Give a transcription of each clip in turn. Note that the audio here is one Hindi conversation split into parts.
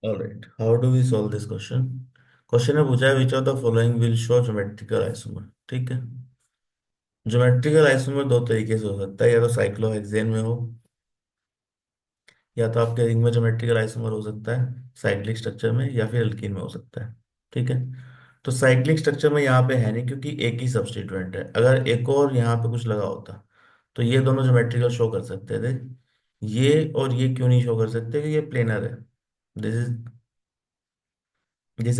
Alright, how do we solve this question? Question में पूछा है which of the following will show geometrical isomer. ठीक है। ज्योमेट्रिकल आइसोमर दो तरीके से हो सकता है, या तो साइक्लोहेक्सेन में हो, या तो आपके रिंग में ज्योमेट्रिकल आइसोमर हो सकता है साइक्लिक स्ट्रक्चर में, या फिर एल्कीन में हो सकता है। ठीक है। तो साइक्लिक स्ट्रक्चर में यहाँ पे है नहीं, क्योंकि एक ही सब्स्टिट्यूएंट है। अगर एक और यहाँ पे कुछ लगा होता तो ये दोनों ज्योमेट्रिकल शो कर सकते थे। ये और ये क्यों नहीं शो कर सकते? क्योंकि ये प्लेनर है। दिस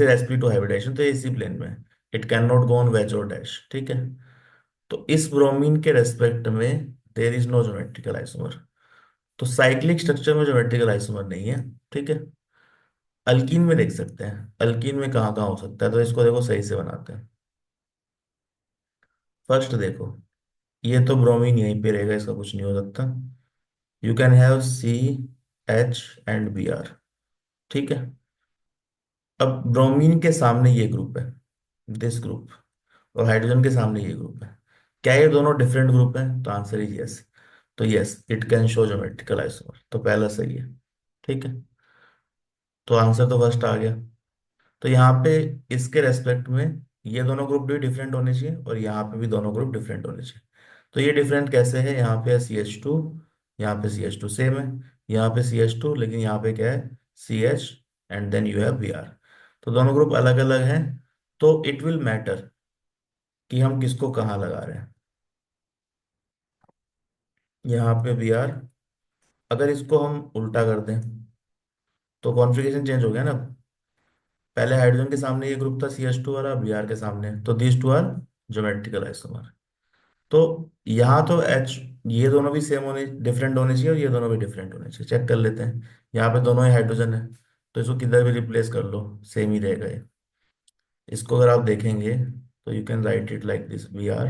इज sp2 हाइब्रिडाइजेशन, तो ये इसी प्लेन में है। It can not go on wedge और डैश। ठीक है। तो इस ब्रोमीन के रेस्पेक्ट में there is no geometrical isomer. तो साइक्लिक स्ट्रक्चर में ज्योमेट्रिकल आइसोमर नहीं है। ठीक है। अल्कीन में देख सकते हैं, अल्कीन में कहाँ कहाँ हो सकता है, तो इसको देखो सही से बनाते हैं। फर्स्ट देखो, ये तो ब्रोमीन यहीं पे रहेगा, इसका कुछ नहीं हो सकता। You can have CH and Br। ठीक है। अब ब्रोमीन के सामने ये ग्रुप है, दिस ग्रुप, और हाइड्रोजन के सामने ये ग्रुप है। क्या ये दोनों डिफरेंट ग्रुप हैं? तो आंसर इज यस। तो yes, it can show geometrical isomer, तो पहला सही है। ठीक है। तो आंसर तो फर्स्ट आ गया। तो यहाँ पे इसके रेस्पेक्ट में ये दोनों ग्रुप भी डिफरेंट होने चाहिए, और यहाँ पे भी दोनों ग्रुप डिफरेंट होने चाहिए। तो ये डिफरेंट कैसे है? यहाँ पे है CH2, यहाँ पे CH2 सेम है, यहाँ पे CH2, लेकिन यहाँ पे क्या है? CH, and then you have Br। तो दोनों ग्रुप अलग अलग हैं। तो इट विल मैटर कि हम किसको कहाँ लगा रहे हैं। यहाँ पे Br, अगर इसको हम उल्टा कर दें तो कॉन्फ़िगरेशन चेंज हो गया ना। पहले हाइड्रोजन के सामने ये ग्रुप था CH2 वाला, Br के सामने, तो these two are geometrical isomer. तो यहाँ तो H, ये दोनों भी सेम होने, डिफरेंट होने चाहिए, और ये दोनों भी डिफरेंट होने चाहिए। चेक कर लेते हैं। यहाँ पे दोनों ही हाइड्रोजन है, तो इसको किधर भी रिप्लेस कर लो, सेम ही रहेगा ये। इसको अगर आप देखेंगे तो you can write it like this, Br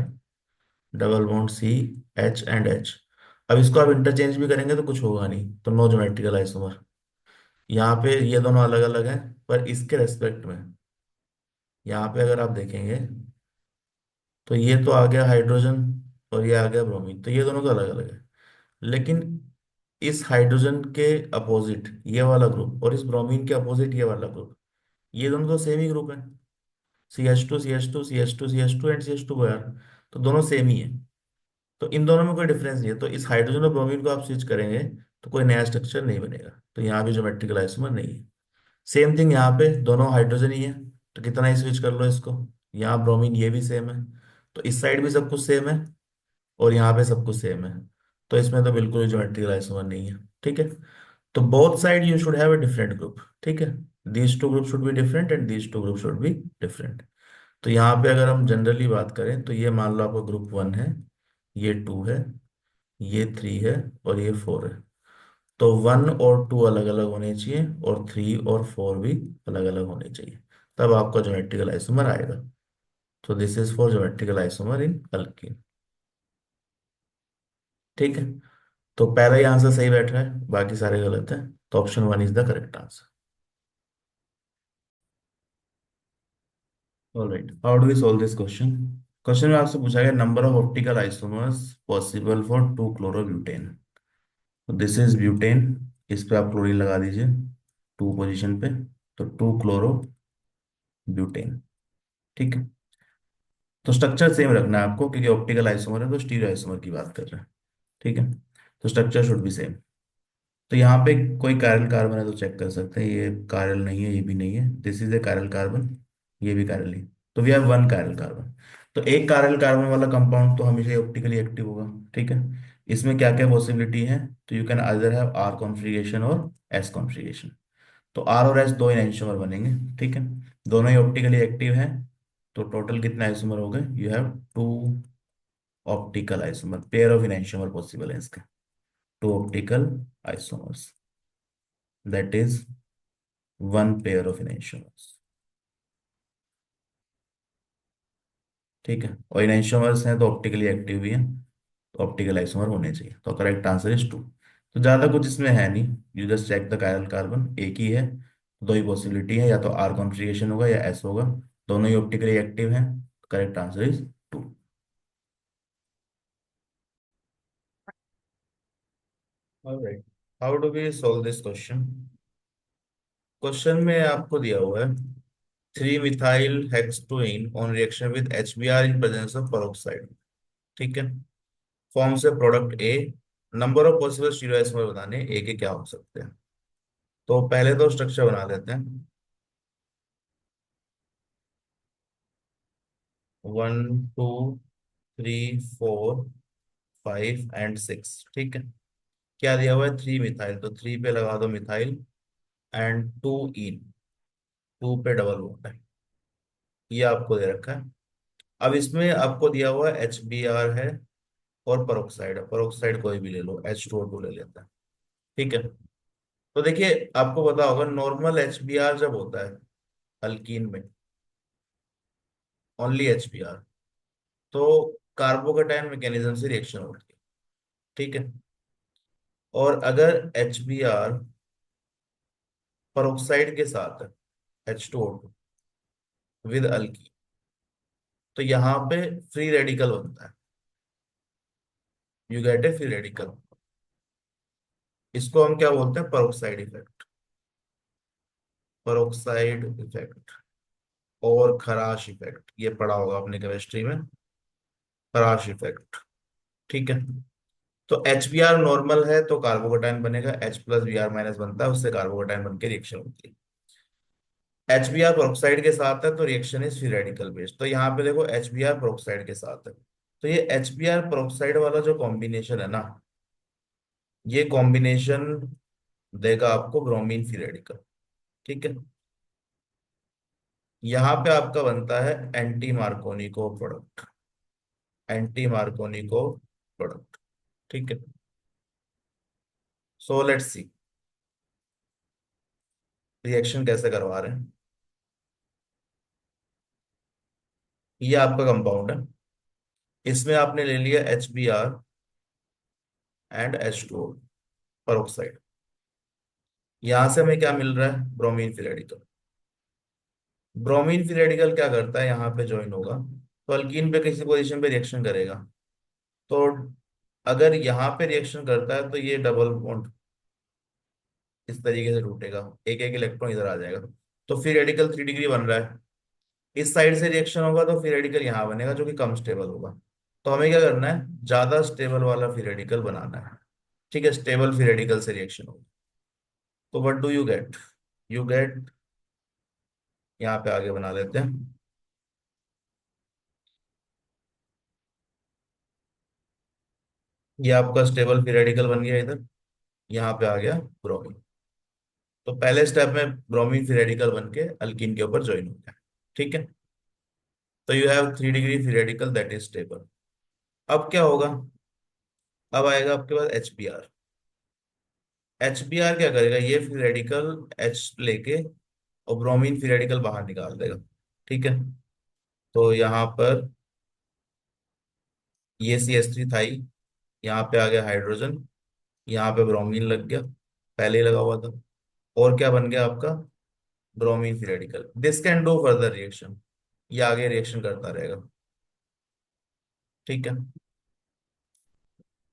double bond CH and H। अब इसको आप इंटरचेंज भी करेंगे तो कुछ होगा नहीं, तो नो ज्योमेट्रिकल आइसोमर। यहाँ पे ये दोनों अलग अलग हैं, पर इसके रेस्पेक्ट में यहाँ पे अगर आप देखेंगे तो ये तो आ गया हाइड्रोजन, और ये आ गया ब्रोमीन, तो ये दोनों तो अलग अलग है। लेकिन इस हाइड्रोजन के अपोजिट ये वाला ग्रुप, और इस ब्रोमीन के अपोजिट ये वाला ग्रुप, ये दोनों तो सेम ही ग्रुप है। CH2 CH2 CH2 CH2 and CH2 तो दोनों सेम ही है। तो इन दोनों में कोई डिफरेंस नहीं है। तो इस हाइड्रोजन और ब्रोमीन को आप स्विच करेंगे तो कोई नया स्ट्रक्चर नहीं बनेगा, तो यहाँ भी ज्योमेट्रिकल आइसोमर नहीं है। सेम थिंग यहाँ पे, दोनों हाइड्रोजन ही है, तो कितना ही स्विच कर लो इसको। यहाँ ब्रोमीन, ये भी सेम है, तो इस साइड भी सब कुछ सेम है, और यहाँ पे सब कुछ सेम है। तो इसमें तो बिल्कुल ज्योमेट्रिकल आइसोमर नहीं है। ठीक है। तो both side you should have a different group. ठीक है। These two group should be different and these two group should be different. तो यहाँ पे अगर हम जनरली बात करें तो ये मान लो आपका ग्रुप 1 है, ये 2 है, ये 3 है, और ये 4 है। तो 1 और 2 अलग अलग होने चाहिए, और 3 और 4 भी अलग अलग होने चाहिए, तब आपका ज्योमेट्रिकल आइसोमर आएगा। तो this is for geometrical isomer in alkyne. ठीक है। तो पहला ही आंसर सही बैठ रहा है, बाकी सारे गलत हैं। तो option 1 is the correct answer. Alright, how do we solve this question? Question में आपसे पूछा गया number of optical isomers possible for 2 chlorobutane. तो दिस इज ब्यूटेन, इस पे आप क्लोरीन लगा दीजिए 2 पोजीशन पे, तो 2 क्लोरो ब्यूटेन। ठीक है। तो स्ट्रक्चर सेम रखना है आपको, क्योंकि ऑप्टिकल आइसोमर है तो स्टीरियो आइसोमर की बात कर रहे हैं। ठीक है। तो स्ट्रक्चर शुड बी सेम। तो यहाँ पे कोई कायरल कार्बन है तो चेक कर सकते हैं, ये कायरल नहीं है, ये भी नहीं है, this is a chiral carbon, ये भी कायरल नहीं। तो वी हैव 1 कायरल कार्बन। तो एक कायरल कार्बन वाला कंपाउंड तो हमेशा ऑप्टिकली एक्टिव होगा। ठीक है। इसमें क्या क्या पॉसिबिलिटी है? तो you can either have R configuration और S कॉन्फ़िगरेशन। तो R और S दो इनैंशियोमर बनेंगे। ठीक है। दोनों ही ऑप्टिकली एक्टिव हैं। तो टोटल कितने आइसोमर हो गए? You have 2 optical isomer, pair of enantiomer possible है इसके। 2 optical isomers, that is 1 pair of enantiomers। ठीक है। और enantiomers हैं तो ऑप्टिकली एक्टिव भी हैं, तो ऑप्टिकल आइसोमर होने चाहिए। तो करेक्ट आंसर इज 2। तो ज्यादा कुछ इसमें है नहीं, you just check the chiral carbon, एक ही है। दो ही पॉसिबिलिटी है, या तो आर कॉन्फ़िगरेशन होगा या एस होगा। दोनों ही ऑप्टिकली एक्टिव हैं, correct answer is 2। Alright, how do we solve this question? Question में आपको दिया हुआ है 3 methyl hex two ene on reaction with HBr in presence of peroxide। ठीक है। फॉर्म से product A. Number of possible stereoisomer बताने ए के क्या हो सकते हैं। तो पहले तो स्ट्रक्चर बना लेते हैं। 1 2 3 4 5 एंड 6। ठीक है। क्या दिया हुआ है 3 मिथाइल, तो 3 पे लगा दो मिथाइल एंड 2 इन। 2 पे डबल बॉन्ड है। ये आपको दे रखा है। अब इसमें आपको दिया हुआ है HBr है और परोक्साइड है। परोक्साइड कोई भी ले लो, H2O2 ले लेता है। ठीक है। तो देखिए आपको पता होगा नॉर्मल HBr जब होता है अल्कीन में, ओनली HBr, तो कार्बोकेटाइन मैकेनिज्म से रिएक्शन होती है। ठीक है। और अगर HBr परोक्साइड के साथ है, H2O2 विद अल्कीन, तो यहाँ पे फ्री रेडिकल बनता है। You get A free radical. इसको हम क्या बोलते हैं, परोक्साइड इफेक्ट। परोक्साइड इफेक्ट और खराश इफेक्ट, ये पढ़ा होगा आपने केमिस्ट्री में, खराश इफेक्ट। ठीक है। तो HBr नॉर्मल है तो कार्बोकेटाइन बनेगा, H+Br- बनता है, उससे कार्बोकेटाइन बन के रिएक्शन होती है। HBr पेरोक्साइड के साथ है तो reaction is free radical based. तो यहाँ पे देखो HBr पेरोक्साइड के साथ है, तो ये HBr पेरोक्साइड वाला जो कॉम्बिनेशन है ना, ये कॉम्बिनेशन देगा आपको ब्रोमीन फ्री रेडिकल। ठीक है। यहाँ पे आपका बनता है anti Markovnikov product. Anti Markovnikov product. ठीक है। सो लेट्स सी रिएक्शन कैसे करवा रहे हैं। ये आपका कंपाउंड है। इसमें आपने ले लिया HBr एंड H2O peroxide। यहां से हमें क्या मिल रहा है, bromine free radical. Bromine free radical क्या करता है, यहाँ पे ज्वाइन होगा तो अल्कीन पे किसी पोजीशन पे रिएक्शन करेगा। तो अगर यहाँ पे रिएक्शन करता है तो ये डबल बॉन्ड इस तरीके से टूटेगा, एक एक इलेक्ट्रॉन इधर आ जाएगा। तो फ्री रेडिकल 3 डिग्री बन रहा है। इस साइड से रिएक्शन होगा तो फ्री रेडिकल यहाँ बनेगा जो कि कम स्टेबल होगा। तो हमें क्या करना है, ज्यादा स्टेबल वाला फ्री रेडिकल बनाना है। ठीक है। स्टेबल फ्री रेडिकल से रिएक्शन होगा। तो what do you get, you get, यहाँ पे आगे बना लेते हैं। ये आपका स्टेबल फ्री रेडिकल बन गया इधर, यहाँ पे आ गया ब्रोमीन। तो पहले स्टेप में ब्रोमीन फ्री रेडिकल बन के अल्कीन के ऊपर ज्वाइन हो गया। ठीक है। तो you have 3 degree free radical that is stable. अब क्या होगा, अब आएगा आपके पास HBr। HBr क्या करेगा, ये फ्री रेडिकल H लेके और ब्रोमीन फ्री रेडिकल बाहर निकाल देगा। ठीक है। तो यहाँ पर ये CH3 था ही, यहाँ पे आ गया हाइड्रोजन, यहाँ पे ब्रोमीन लग गया, पहले ही लगा हुआ था। और क्या बन गया आपका, bromine free radical. This can do further reaction, ये आगे रिएक्शन करता रहेगा। ठीक है।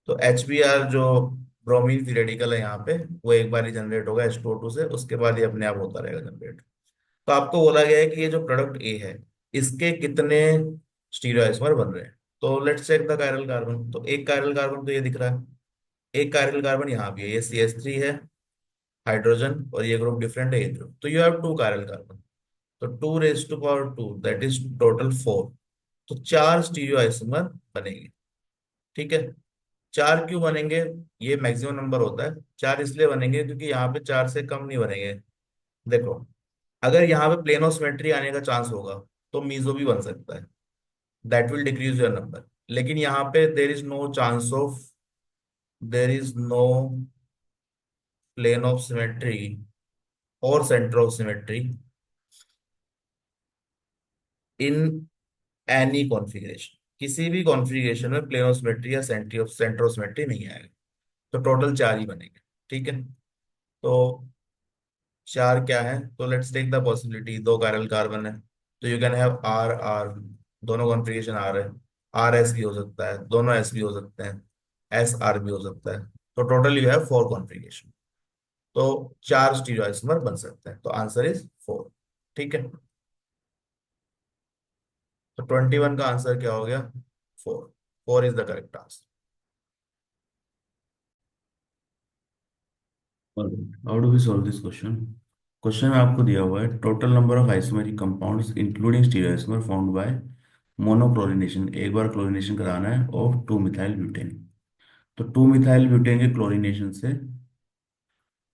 तो HBr जो ब्रोमीन फ्री रेडिकल है यहाँ पे, वो एक बार ही जनरेट होगा H2O2 से, उसके बाद ये अपने आप होता रहेगा जनरेट। तो आपको बोला गया है कि ये जो प्रोडक्ट ए है, इसके कितने स्टीरियोआइसोमर बन रहे हैं। तो let's check the chiral carbon. तो एक कायरल कार्बन तो ये दिख रहा है, एक कायरल कार्बन यहाँ भी है, ये CH3 है, हाइड्रोजन, और ये ग्रुप डिफरेंट है, ये ग्रुप। तो यू हैव 2 कायरल कार्बन। तो 2⁻², दैट इज टोटल 4। तो 4 स्टीरियो आइसोमर बनेंगे। ठीक है। 4 क्यों बनेंगे, ये मैक्सिमम नंबर होता है। 4 इसलिए बनेंगे क्योंकि यहाँ पे 4 से कम नहीं बनेंगे। देखो अगर यहाँ पे प्लेन ऑफ सिमेट्री आने का चांस होगा तो मीजो भी बन सकता है, that will decrease your number. लेकिन यहाँ पे there is no plane of symmetry और centre of symmetry in any configuration. किसी भी कॉन्फ़िगरेशन में प्लेन ऑफ सिमेट्री या सेंटर ऑफ सिमेट्री नहीं आएगा। तो टोटल 4 ही बनेंगे। ठीक है। तो 4 क्या है, तो let's take the possibility, 2 chiral carbon है तो you can have R R, दोनों कॉन्फ़िगरेशन आर है। RS भी हो सकता है, दोनों S भी हो सकते हैं, SR भी हो सकता है। तो टोटल यू हैव 4 कॉन्फ़िगरेशन। तो 4 स्टीरियोआइसोमर बन सकते हैं, तो आंसर इज 4। ठीक है, तो 21 का आंसर क्या हो गया? 4। 4 is the correct answer. How do we solve this question? Question में आपको दिया हुआ है total number of isomeric compounds including stereoisomer found by monochlorination, एक बार क्लोरीनेशन कराना है, ऑफ 2 मिथाइल ब्यूटेन। तो 2 मिथाइल ब्यूटेन के क्लोरीनेशन से,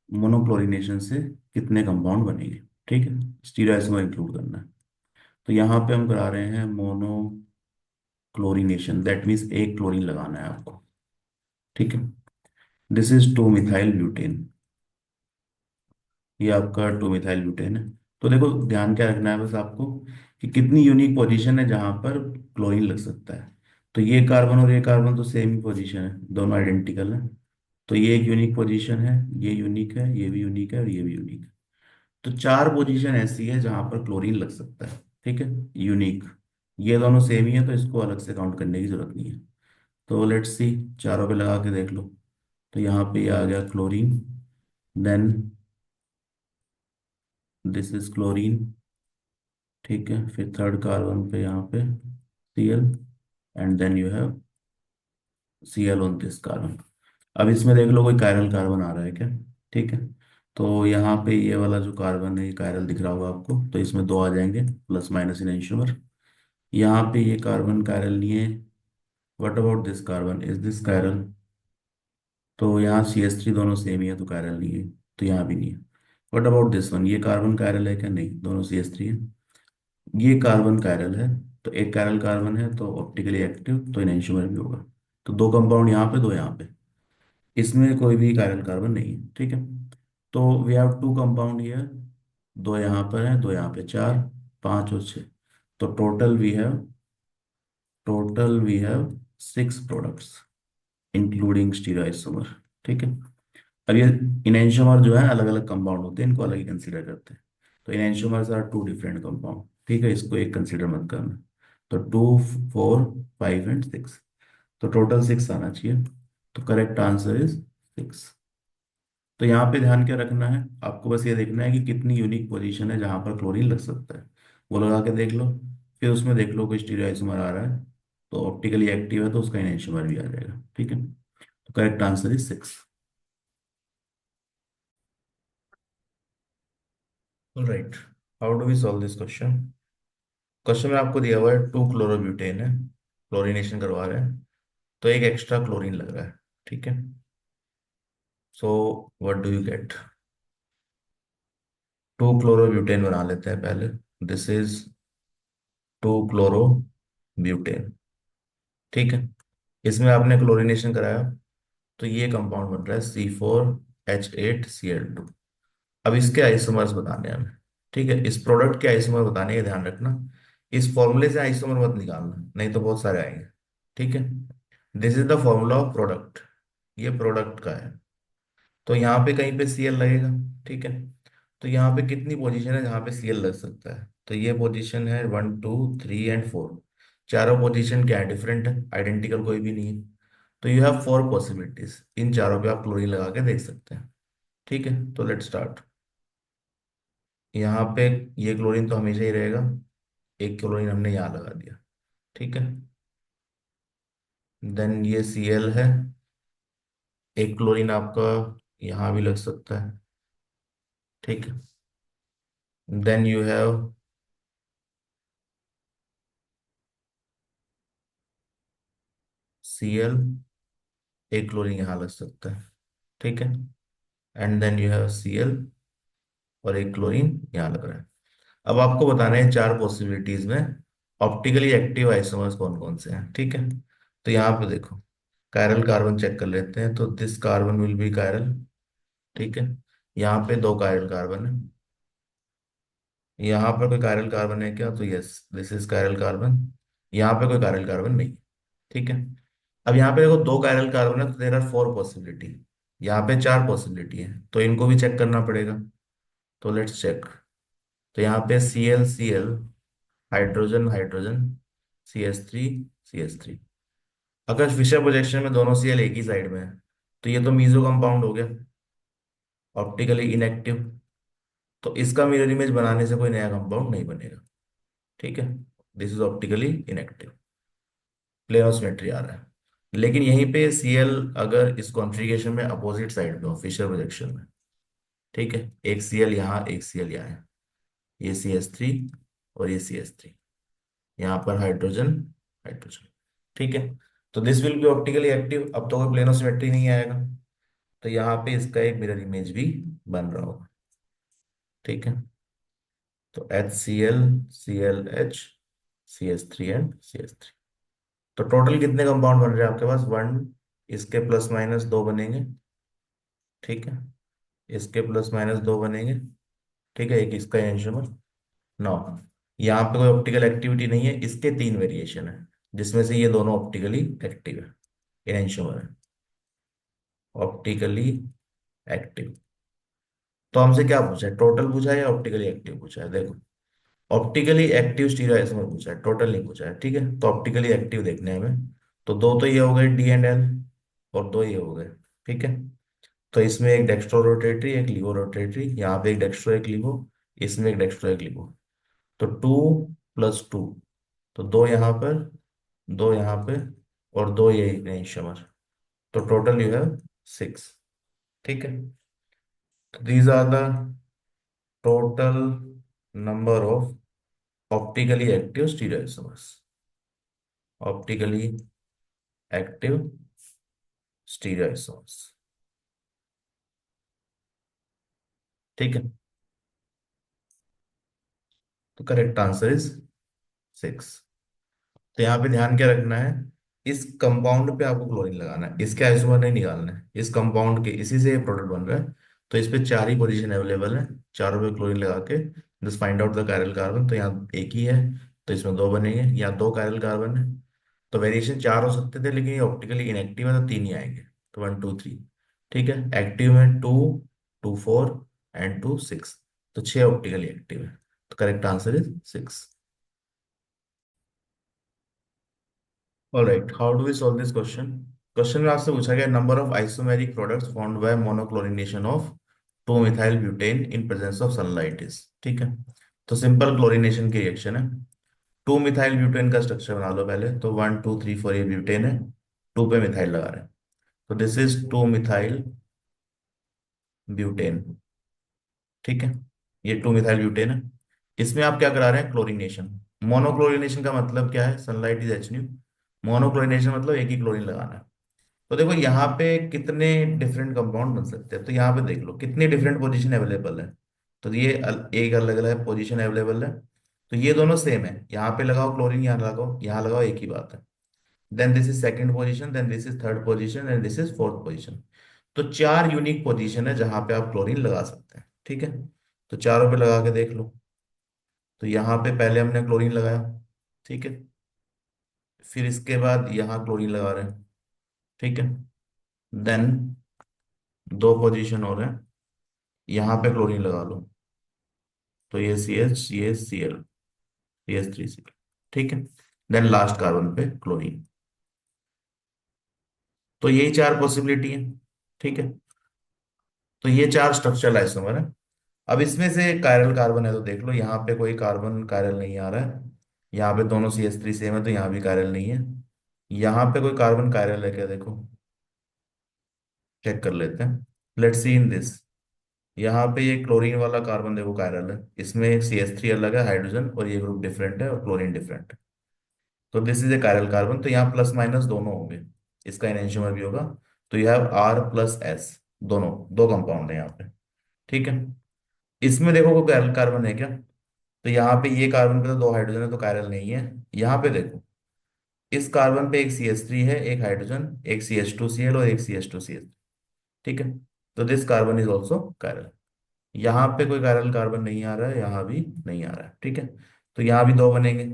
मोनोक्लोरिनेशन से कितने कंपाउंड बनेंगे? ठीक है, स्टीरियोआइसोमर इंक्लूड करना है। तो यहाँ पे हम करा रहे हैं मोनोक्लोरिनेशन, दैट मीन्स एक क्लोरीन लगाना है आपको। ठीक है, दिस इज 2 मिथाइल ब्यूटेन, ये आपका 2 मिथाइल ब्यूटेन है। तो देखो ध्यान क्या रखना है बस आपको, कि कितनी यूनिक पोजीशन है जहां पर क्लोरीन लग सकता है। तो ये कार्बन और ये कार्बन तो सेम ही पोजीशन है, दोनों आइडेंटिकल है। तो ये एक यूनिक पोजीशन है, ये यूनिक है, ये भी यूनिक है और ये भी यूनिक है। तो 4 पोजीशन ऐसी है जहां पर क्लोरीन लग सकता है। ठीक है, यूनिक। ये दोनों सेम ही है तो इसको अलग से काउंट करने की जरूरत नहीं है। तो लेट्स सी, चारों पे लगा के देख लो। तो यहाँ पे ये आ गया chlorine, then this is chlorine. ठीक है, फिर थर्ड कार्बन पे यहाँ पे Cl, and then you have Cl on this carbon. अब इसमें देख लो कोई कायरल कार्बन आ रहा है क्या? ठीक है, तो यहाँ पे ये वाला जो कार्बन है ये कायरल दिख रहा होगा आपको, तो इसमें दो आ जाएंगे, प्लस माइनस इन एंशीओमर। यहाँ पे ये कार्बन कायरल नहीं है। What about this carbon, is this chiral? तो यहाँ CH3 दोनों सेम ही है तो कायरल नहीं है, तो यहाँ भी नहीं है। व्हाट अबाउट दिस वन, ये कार्बन कायरल है क्या? नहीं, दोनों CH3 है। ये कार्बन कायरल है, तो एक कायरल कार्बन है तो ऑप्टिकली एक्टिव, तो इनेंशियोमर भी होगा। तो दो कंपाउंड यहाँ पे, दो यहाँ पे, इसमें कोई भी कायरल कार्बन नहीं है। ठीक है, तो वी हैव 2 कंपाउंड हियर, दो यहाँ पर है, दो यहाँ पे, 4, 5 और 6। तो total we have 6 products including stereoisomer. ठीक है, अब ये इनेंशियोमर जो है अलग अलग कंपाउंड होते हैं, इनको अलग ही कंसीडर करते हैं। तो इनेंशियोमर्स आर 2 डिफरेंट कंपाउंड। ठीक है, इसको एक कंसीडर मत करना। तो 2, 4, 5 एंड 6, तो टोटल 6 आना चाहिए। तो करेक्ट आंसर इज 6। तो यहाँ पे ध्यान क्या रखना है आपको, बस ये देखना है कि कितनी यूनिक पोजीशन है जहां पर क्लोरीन लग सकता है, वो लगा के देख लो। फिर उसमें देख लो कोई स्टीरियोआइसोमर आ रहा है तो ऑप्टिकली एक्टिव है तो उसका इनेंशियोमर भी आ जाएगा। ठीक है, तो correct answer is 6। Right, how do we solve this question? Question में आपको दिया हुआ है 2 क्लोरोब्यूटेन है, क्लोरीनेशन करवा रहे हैं, तो एक एक्स्ट्रा क्लोरीन लग रहा है। ठीक है, so what do you get? 2 chlorobutane बना लेते हैं पहले। This is 2 chlorobutane. ठीक है, इसमें आपने क्लोरीनेशन कराया, तो ये कंपाउंड बन रहा है C4H8Cl2। अब इसके आइसोमर्स बताने हैं हमें। ठीक है, इस प्रोडक्ट के आइसोमर बताने का ध्यान रखना। इस फॉर्मूले से आइसोमर मत निकालना, नहीं तो बहुत सारे आएंगे। ठीक है, this is the formula of product, ये प्रोडक्ट का है। तो यहाँ पे कहीं पे Cl लगेगा। ठीक है, तो यहाँ पे कितनी पोजीशन है जहाँ पे Cl लग सकता है? तो ये पोजीशन है 1, 2, 3 एंड 4। चारों पोजीशन क्या है? डिफरेंट है, आइडेंटिकल कोई भी नहीं है। तो यू हैव 4 पॉसिबिलिटीज, इन चारों पे आप क्लोरीन लगा के देख सकते हैं। ठीक है, तो लेट स्टार्ट। यहाँ पे ये क्लोरीन तो हमेशा ही रहेगा, एक क्लोरीन हमने यहाँ लगा दिया। ठीक है, देन ये Cl है, एक क्लोरीन आपका यहाँ भी लग सकता है। ठीक है, देन यू हैव Cl, एक क्लोरीन यहाँ लग सकता है। ठीक है, and then you have Cl और एक क्लोरीन यहाँ लग रहा है। अब आपको बताना है 4 पॉसिबिलिटीज में ऑप्टिकली एक्टिव आइसोमर्स कौन कौन से हैं। ठीक है, तो यहाँ पे देखो, कायरल कार्बन चेक कर लेते हैं, तो this carbon will be chiral. ठीक है, यहाँ पे 2 कायरल कार्बन है। यहाँ पर कोई कायरल कार्बन है क्या? तो yes, this is chiral carbon. यहाँ पे कोई कायरल कार्बन नहीं। ठीक है, अब यहाँ पे देखो 2 कायरल कार्बन है, तो देर आर 4 पॉसिबिलिटी। यहाँ पे 4 पॉसिबिलिटी है, तो इनको भी चेक करना पड़ेगा। तो लेट्स चेक। तो यहाँ पे Cl, hydrogen hydrogen, CH3 CH3। अगर फिशर प्रोजेक्शन में दोनों Cl एक ही साइड में है, तो ये तो मीजो कंपाउंड हो गया। Optically inactive. तो इसका मिरर इमेज बनाने से कोई नया कंपाउंड नहीं बनेगा। ठीक है, this is optically inactive, plane of symmetry आ रहा है। लेकिन यहीं पे Cl अगर इस कॉन्फ़िगरेशन में अपोजिट साइड पे हो, फिशर प्रोजेक्शन में, ठीक है, एक Cl यहाँ, एक Cl यहाँ है, ये CH3 और ये CH3, यहाँ पर हाइड्रोजन, हाइड्रोजन। ठीक है, तो this will be optically active. अब तो कोई प्लेनो सिमेट्री नहीं आएगा, तो यहाँ पे इसका एक मिरर इमेज भी बन रहा होगा। ठीक है, तो HCl, ClH, CH3 and CH3। तो टोटल कितने कंपाउंड बन रहे हैं आपके पास? वन, इसके प्लस माइनस दो बनेंगे। ठीक है, इसके प्लस माइनस दो बनेंगे। ठीक है, एक इसका एंजाइमर, नौ। यहाँ पे कोई ऑप्टिकल एक्टिविटी नहीं है, इसके तीन वेरिएशन है, जिसमें से ये दोनों ऑप्टिकली एक्टिव है, एंजाइमर है ऑप्टिकली एक्टिव। तो हमसे क्या पूछा है, टोटल पूछा है या ऑप्टिकली एक्टिव पूछा है? देखो, ऑप्टिकली एक्टिव स्टीरियोआइसोमर पूछा है, टोटल नहीं पूछा है। ठीक है, तो ऑप्टिकली एक्टिव देखने हैं हमें। तो दो तो ये हो गए D एंड L, और दो ये हो गए। ठीक है, तो इसमें एक डेक्स्ट्रो रोटेटरी, एक लीवो रोटेटरी, यहाँ पे एक डेक्स्ट्रो एक लीवो, इसमें एक डेक्स्ट्रो एक लीवो। तो 2 + 2, तो दो यहाँ पर, दो यहाँ पे, और दो ये इनेंशियमर। तो टोटल यू हैव 6। ठीक है, these are the total number of optically active stereoisomers. Optically active stereoisomers. ठीक है, तो करेक्ट आंसर इज 6। तो यहाँ पे ध्यान क्या रखना है, इस कंपाउंड पे आपको क्लोरीन लगाना है, इसके आइसोमर नहीं निकालना है, इस कंपाउंड के, इसी से ये प्रोडक्ट बन रहा है। तो इस पे चार ही पोजीशन अवेलेबल है, चारों पे क्लोरीन लगा के just find out the chiral carbon. तो यहाँ एक ही है, तो इसमें दो बनेंगे, यहाँ दो कायरल कार्बन है। तो वेरिएशन चार हो सकते थे, लेकिन ये ऑप्टिकली इनएक्टिव है तो तीन ही आएंगे। तो 1 2 3। ठीक है, एक्टिव में 2 2 4 एंड 2 6, तो छह ऑप्टिकली एक्टिव है। तो correct answer is 6। Alright, how do we solve this question? Question में आपसे पूछा गया number of isomeric products formed by monochlorination of 2 methyl butane in presence of sunlight is. ठीक है, तो सिंपल क्लोरीनेशन की रिएक्शन है। 2 मिथाइल ब्यूटेन का स्ट्रक्चर बना लो पहले। तो 1 2 3 4 ये ब्यूटेन है, टू पे मिथाइल लगा रहे हैं, तो दिस इज 2 मिथाइल ब्यूटेन। ठीक है, ये 2 मिथाइल ब्यूटेन है। इसमें आप क्या करा रहे हैं, क्लोरीनेशन। मोनोक्लोरिनेशन का मतलब क्या है, सनलाइट इज HNU। मोनोक्लोरिनेशन मतलब एक ही क्लोरीन लगाना है। तो देखो यहाँ पे कितने डिफरेंट कंपाउंड बन सकते हैं, तो यहाँ पे देख लो कितनी डिफरेंट पोजीशन अवेलेबल है। तो ये एक अलग अलग पोजीशन अवेलेबल है। तो ये दोनों सेम है, यहाँ पे लगाओ क्लोरीन, यहाँ लगाओ, यहाँ लगाओ, एक ही बात है। Then this is second position, then this is third position, and this is fourth position. तो चार यूनिक पोजीशन है जहां पे आप क्लोरीन लगा सकते हैं। ठीक है, तो चारों पे लगा के देख लो। तो यहाँ पे पहले हमने क्लोरीन लगाया, ठीक है, फिर इसके बाद यहाँ क्लोरीन लगा रहे हैं। ठीक है, देन दो पोजीशन हो रहे हैं, यहाँ पे क्लोरीन लगा लो। तो ये CH, ये Cl, CH3Cl। ठीक है, देन लास्ट कार्बन पे क्लोरीन। तो यही चार पॉसिबिलिटी है। ठीक है, तो ये चार स्ट्रक्चरल आइसोमर है। अब इसमें से कायरल कार्बन है, तो देख लो यहाँ पे कोई कार्बन कायरल नहीं आ रहा है। यहाँ पे दोनों CH3 सेम है, तो यहाँ भी कायरल नहीं है। यहाँ पे कोई कार्बन कायरल है क्या, देखो, चेक कर लेते हैं। Let's see in this. यहाँ पे ये क्लोरीन वाला कार्बन देखो कायरल है, इसमें CH3 अलग है, हाइड्रोजन, और ये ग्रुप डिफरेंट है, और क्लोरीन डिफरेंट है। तो this is a chiral carbon, तो यहाँ प्लस माइनस दोनों होंगे, इसका एनेंशियमर भी होगा। तो यह R+S, दोनों, दो कंपाउंड है यहाँ पे। ठीक है, इसमें देखो कोई कायरल कार्बन है क्या? तो यहाँ पे ये कार्बन पे तो दो हाइड्रोजन है, तो कायरल नहीं है। यहाँ पे देखो, इस कार्बन पे एक CH3 है, एक हाइड्रोजन, एक CH2Cl और एक CH2CH। ठीक है, तो this carbon is also chiral. यहाँ पे कोई कायरल कार्बन नहीं आ रहा है, यहाँ भी नहीं आ रहा है। ठीक है, तो यहाँ भी दो बनेंगे,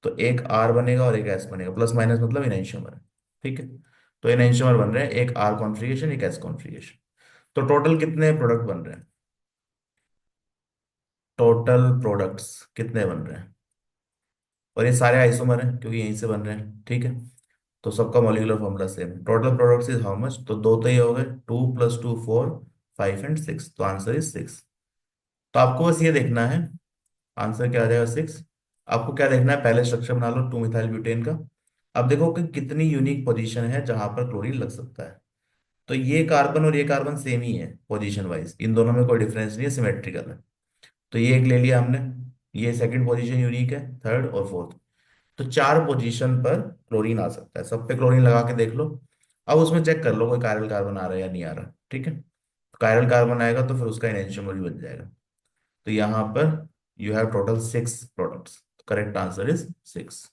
तो एक R बनेगा और एक S बनेगा, प्लस माइनस मतलब इनैंशियोमर है। ठीक है, तो इनैंशियोमर बन रहे हैं, एक R कॉन्फ़िगरेशन, एक S कॉन्फ़िगरेशन। तो टोटल कितने प्रोडक्ट बन रहे हैं, टोटल प्रोडक्ट्स कितने बन रहे हैं? और ये सारे आइसोमर हैं क्योंकि यहीं से बन रहे हैं। ठीक है, तो सबका मॉलिक्यूलर फॉर्मूला सेम है। Total products is how much, तो दो तो ये हो गए, 2 + 2 4, 5 एंड 6, तो आंसर इज 6। तो आपको बस ये देखना है, आंसर क्या आ जाएगा 6। आपको क्या देखना है, पहले स्ट्रक्चर बना लो 2 मिथाइल ब्यूटेन का। अब देखो कि कितनी यूनिक पोजीशन है जहां पर क्लोरीन लग सकता है। तो ये कार्बन और ये कार्बन सेम ही है पोजीशन वाइज, इन दोनों में कोई डिफरेंस नहीं है, सिमेट्रिकल है। तो ये एक ले लिया हमने। ये सेकंड पोजीशन यूनिक है, थर्ड और फोर्थ। तो 4 पोजीशन पर क्लोरीन आ सकता है, सब पे क्लोरीन लगा के देख लो। अब उसमें चेक कर लो कोई कायरल कार्बन आ रहा है या नहीं आ रहा, ठीक है। कायरल कार्बन आएगा तो फिर उसका एनेंशियोमर बन जाएगा। तो यहाँ पर you have total 6 products. Correct answer is 6।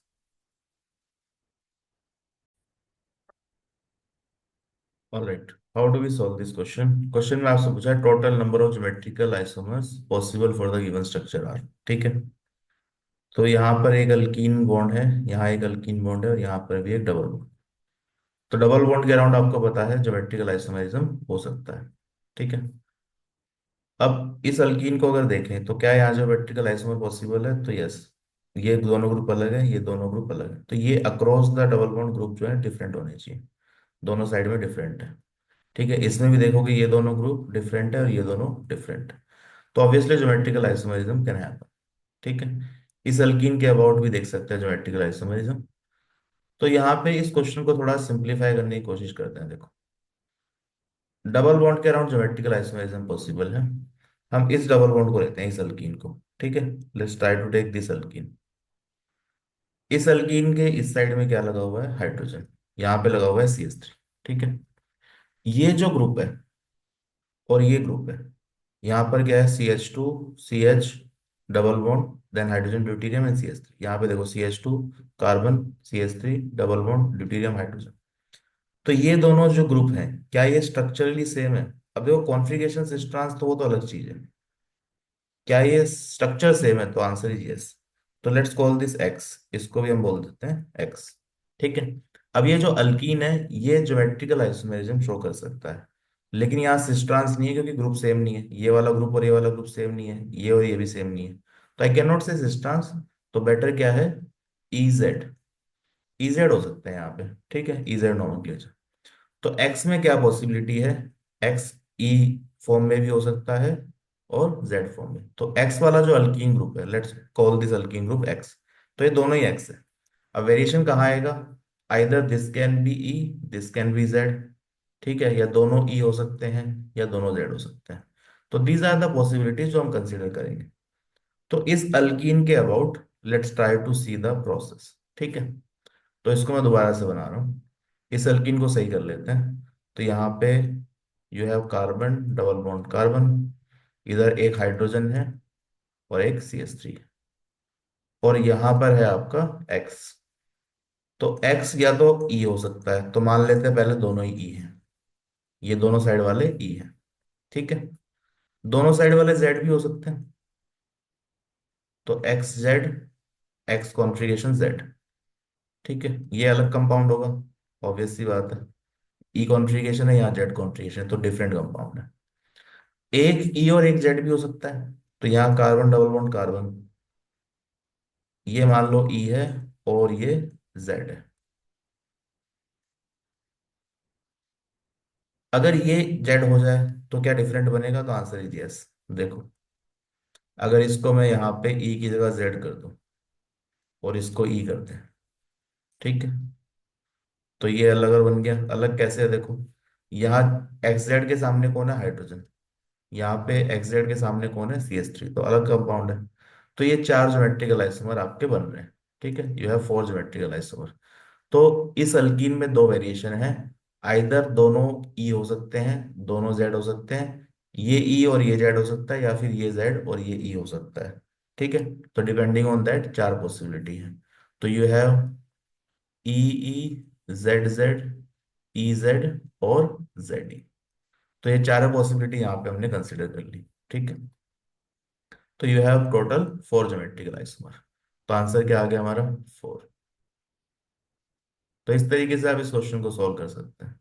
Alright, how do we solve this question. Question में आपसे पूछा है total number of geometrical isomers possible for the given structure are, ठीक है। तो यहाँ पर एक अल्कीन बॉन्ड है, यहाँ एक अल्कीन बॉन्ड है और यहाँ पर भी एक डबल बॉन्ड। तो डबल बॉन्ड के अराउंड आपको पता है ज्योमेट्रिकल आइसोमरिज्म हो सकता है, ठीक है। अब इस अल्कीन को अगर देखें तो क्या यहाँ ज्योमेट्रिकल आइसोमर पॉसिबल है, तो यस। ये दोनों ग्रुप अलग है, ये दोनों ग्रुप अलग है, तो ये across the double bond group जो है डिफरेंट होने चाहिए। दोनों साइड में डिफरेंट है, ठीक है। इसमें भी देखोगे ये दोनों ग्रुप डिफरेंट है और ये दोनों डिफरेंट है। तो obviously geometrical isomerism can happen, ठीक है। इस अल्कीन के अबाउट भी देख सकते हैं ज्योमेट्रिकल आइसोमरिज्म। तो यहाँ पे इस क्वेश्चन को थोड़ा सिंप्लीफाई करने की कोशिश करते हैं। देखो, डबल बॉन्ड के अराउंड ज्योमेट्रिकल आइसोमरिज्म पॉसिबल है। हम इस डबल बॉन्ड को लेते हैं, इस अल्कीन को, ठीक है। Let's try to take this alkene. इस अल्कीन के इस साइड में क्या लगा हुआ है, हाइड्रोजन। यहाँ पे लगा हुआ है CH3, ठीक है। ये जो ग्रुप है और ये ग्रुप है, यहाँ पर क्या है, CH2 CH double bond, then hydrogen deuterium and CH3। यहाँ पे देखो CH2 carbon, CH3 double bond deuterium hydrogen. तो ये दोनों जो ग्रुप हैं, क्या ये स्ट्रक्चरली सेम है। अब देखो कॉन्फ़िगरेशन सिस्टर्स तो वो तो अलग चीज है, क्या ये स्ट्रक्चर सेम है, तो आंसर इज यस। तो लेट्स कॉल दिस एक्स, इसको भी हम बोल देते हैं एक्स, ठीक है। अब ये जो अल्कीन है, ये ज्योमेट्रिकल आइसोमेरिज्म शो कर सकता है, लेकिन यहाँ सिस्ट्रांस नहीं है क्योंकि ग्रुप सेम नहीं है। ये वाला ग्रुप और ये वाला ग्रुप सेम नहीं है, ये और ये भी सेम नहीं है। तो आई कैन नॉट से सिस्ट्रांस। तो बेटर क्या है, EZ। EZ हो सकते हैं यहाँ पे, ठीक है, EZ नॉमेनक्लेचर। तो एक्स में क्या पॉसिबिलिटी है, एक्स ई फॉर्म में भी हो सकता है और जेड फॉर्म में। तो एक्स वाला जो अल्कीन ग्रुप है, let's call this alkyne group x. तो ये दोनों ही एक्स है। अब वेरिएशन कहाँ आएगा, either this can be E, this can be Z, ठीक है। या दोनों ई हो सकते हैं या दोनों जेड हो सकते हैं। तो दीज आर द पॉसिबिलिटीज जो हम कंसिडर करेंगे। तो इस अल्कीन के about let's try to see the process, ठीक है। तो इसको मैं दोबारा से बना रहा हूँ, इस एल्कीन को सही कर लेते हैं। तो यहाँ पे you have carbon double bond carbon, इधर एक हाइड्रोजन है और एक CH3 है, और यहाँ पर है आपका एक्स। तो एक्स या तो ई हो सकता है, तो मान लेते हैं पहले दोनों ही ई हैं, ये दोनों साइड वाले ई हैं, ठीक है। दोनों साइड वाले जेड भी हो सकते हैं, तो XZ, एक्स कॉन्फ़िगरेशन जेड, ठीक है। ये अलग कंपाउंड होगा, ऑब्वियस सी बात है। ई कॉन्फ़िगरेशन है, यहाँ जेड कॉन्फ़िगरेशन है, तो डिफरेंट कंपाउंड है। एक ई और एक जेड भी हो सकता है, तो यहाँ कार्बन डबल बॉन्ड कार्बन, ये मान लो ई है और ये जेड है। अगर ये जेड हो जाए तो क्या डिफरेंट बनेगा, तो आंसर इज यस। देखो, अगर इसको मैं यहाँ पे ई की जगह जेड कर दूं और इसको ई कर दें, ठीक है, तो ये अलग अलग बन गया। अलग कैसे है, देखो, यहाँ XZ के सामने कौन है, हाइड्रोजन। यहाँ पे XZ के सामने कौन है, CH3, तो अलग कंपाउंड है। तो ये 4 ज्योमेट्रिकल आइसोमर आपके बन रहे हैं, ठीक है। You have 4 geometrical isomer. तो इस अल्कीन में दो वेरिएशन है, आइदर दोनों ई हो सकते हैं, दोनों जेड हो सकते हैं, ये ई और ये जेड हो सकता है, या फिर ये जेड और ये ई हो सकता है, ठीक है। तो डिपेंडिंग ऑन दैट 4 पॉसिबिलिटी है। तो you have E E, Z Z, E Z और जेड ई। तो ये 4 पॉसिबिलिटी यहाँ पे हमने कंसिडर कर ली, ठीक है। तो you have total 4 geometrical isomer. तो आंसर क्या आ गया हमारा, 4। तो इस तरीके से आप इस क्वेश्चन को सॉल्व कर सकते हैं।